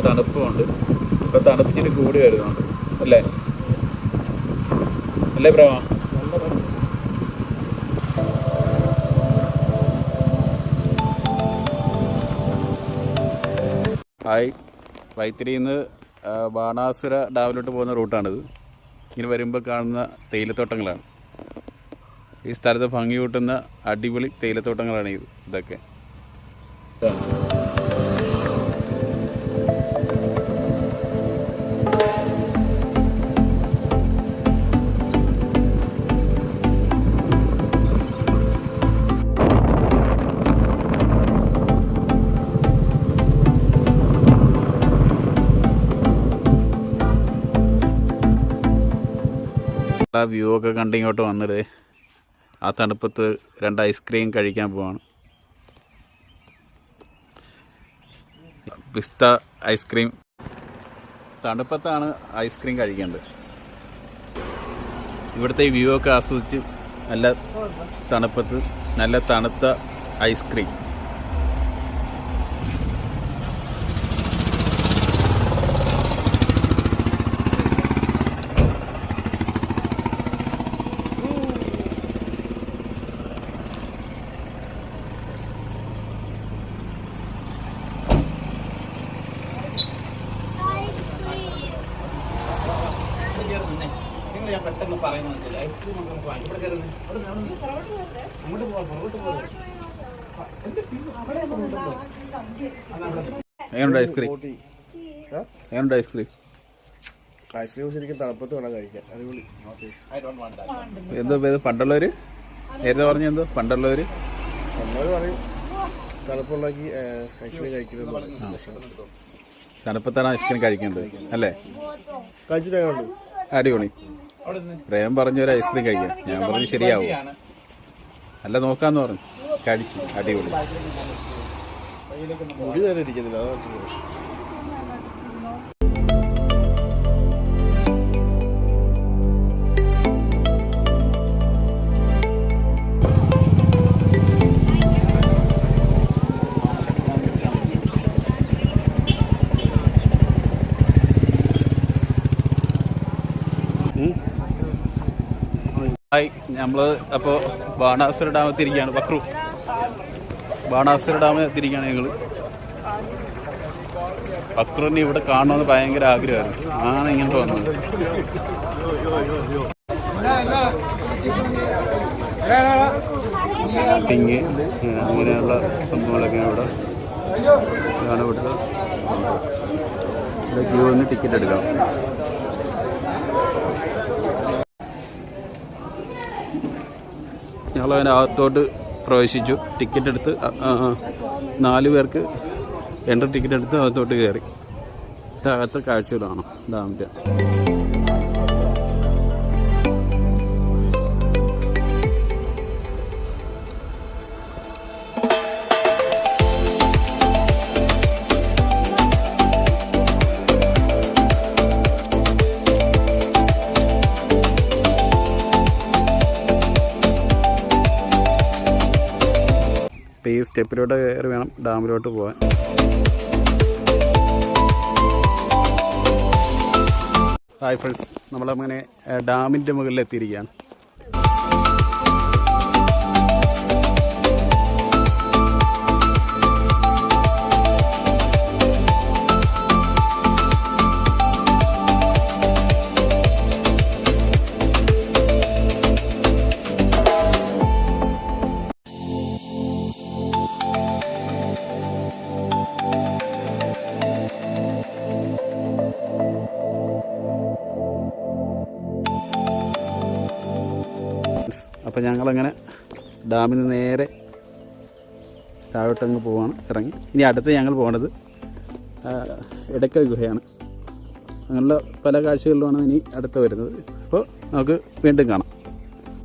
തണുപ്പുമുണ്ട്. ഇപ്പോൾ തണുപ്പിച്ചിട്ട് കൂടി വരുന്നുണ്ട് അല്ലേ അല്ലേ പ്രേമ? ഹായ്, വൈത്തിരിയിൽ നിന്ന് ബാണാസുര ഡാമിലോട്ട് പോകുന്ന റൂട്ടാണിത്. ഇങ്ങനെ വരുമ്പോൾ കാണുന്ന തേയിലത്തോട്ടങ്ങളാണ്. ഈ സ്ഥലത്ത് ഭംഗി കൂട്ടുന്ന അടിപൊളി തേയിലത്തോട്ടങ്ങളാണ് ഇതൊക്കെ. ആ വ്യൂ ഒക്കെ കണ്ട് ഇങ്ങോട്ട് വന്നിട്ട് ആ തണുപ്പത്ത് 2 ഐസ്ക്രീം കഴിക്കാൻ പോവാണ്. പിസ്ത ഐസ്ക്രീം. തണുപ്പത്താണ് ഐസ്ക്രീം കഴിക്കേണ്ടത്. ഇവിടുത്തെ ഈ വ്യൂ ഒക്കെ ആസ്വദിച്ച് നല്ല തണുപ്പത്ത് നല്ല തണുത്ത ഐസ്ക്രീം. ഞാൻ പെട്ടെന്ന് പറയുന്നത് ഐസ്ക്രീം ഐസ്ക്രീം ശരിക്കും തണുപ്പത്ത് വേണം കഴിക്കാൻ. അടിപൊളി. എന്തോ പണ്ടുള്ളവര് നേരത്തെ പറഞ്ഞു, എന്തോ പണ്ടുള്ളവര് പറയും തണുപ്പുണ്ടാക്കി ഐസ്ക്രീം കഴിക്കുന്നത്. തണുപ്പത്താണ് ഐസ്ക്രീം കഴിക്കേണ്ടത് അല്ലേ? കഴിച്ചിട്ട് അടിപൊളി. പ്രേം പറഞ്ഞൊരു ഐസ്ക്രീം കഴിക്കാം. ഞാൻ പറഞ്ഞു ശരിയാവും, അല്ല നോക്കാന്ന് പറഞ്ഞു. കഴിച്ചു. അടിപൊളി. മുടി നേരെ ഇരിക്കുന്നില്ല. അതാണ് ഹായ്, നമ്മൾ അപ്പോൾ ബാണാസുര ഡാം എത്തിയിരിക്കുകയാണ്. ബക്രു ബാണാസുര ഡാം എത്തിയിരിക്കുകയാണ് ഞങ്ങൾ. ബക്രുവിനെ ഇവിടെ കാണണമെന്ന് ഭയങ്കര ആഗ്രഹമായിരുന്നു. ആണ് ഇങ്ങോട്ട് വന്നത്. ിങ് അങ്ങനെയുള്ള സംഭവങ്ങളൊക്കെ ഇവിടെ ആണ്. ഇവിടുത്തെ ക്യൂ വന്ന് ടിക്കറ്റ് എടുക്കാം. ഞങ്ങളതിനകത്തോട്ട് പ്രവേശിച്ചു. ടിക്കറ്റ് എടുത്ത് 4 പേർക്ക് എൻട്രി ടിക്കറ്റ് എടുത്ത് അകത്തോട്ട് കയറി. അകത്തെ കാഴ്ചകളാണ് ഡാമിൻ്റെ. ഈ സ്റ്റെപ്പിലൂടെ കയറി വേണം ഡാമിലോട്ട് പോകാൻ. ഹായ് ഫ്രണ്ട്സ്, നമ്മളങ്ങനെ ഡാമിൻ്റെ മുകളിൽ എത്തിയിരിക്കുകയാണ്. അപ്പോൾ ഞങ്ങളങ്ങനെ ഡാമിൽ നിന്ന് നേരെ താഴോട്ടങ്ങ് പോവാണ്, ഇറങ്ങി. ഇനി അടുത്ത് ഞങ്ങൾ പോകേണ്ടത് എടക്കൽ ഗുഹയാണ്. അങ്ങനെയുള്ള പല കാഴ്ചകളിലുമാണ് ഇനി അടുത്ത് വരുന്നത്. അപ്പോൾ നമുക്ക് വീണ്ടും കാണാം.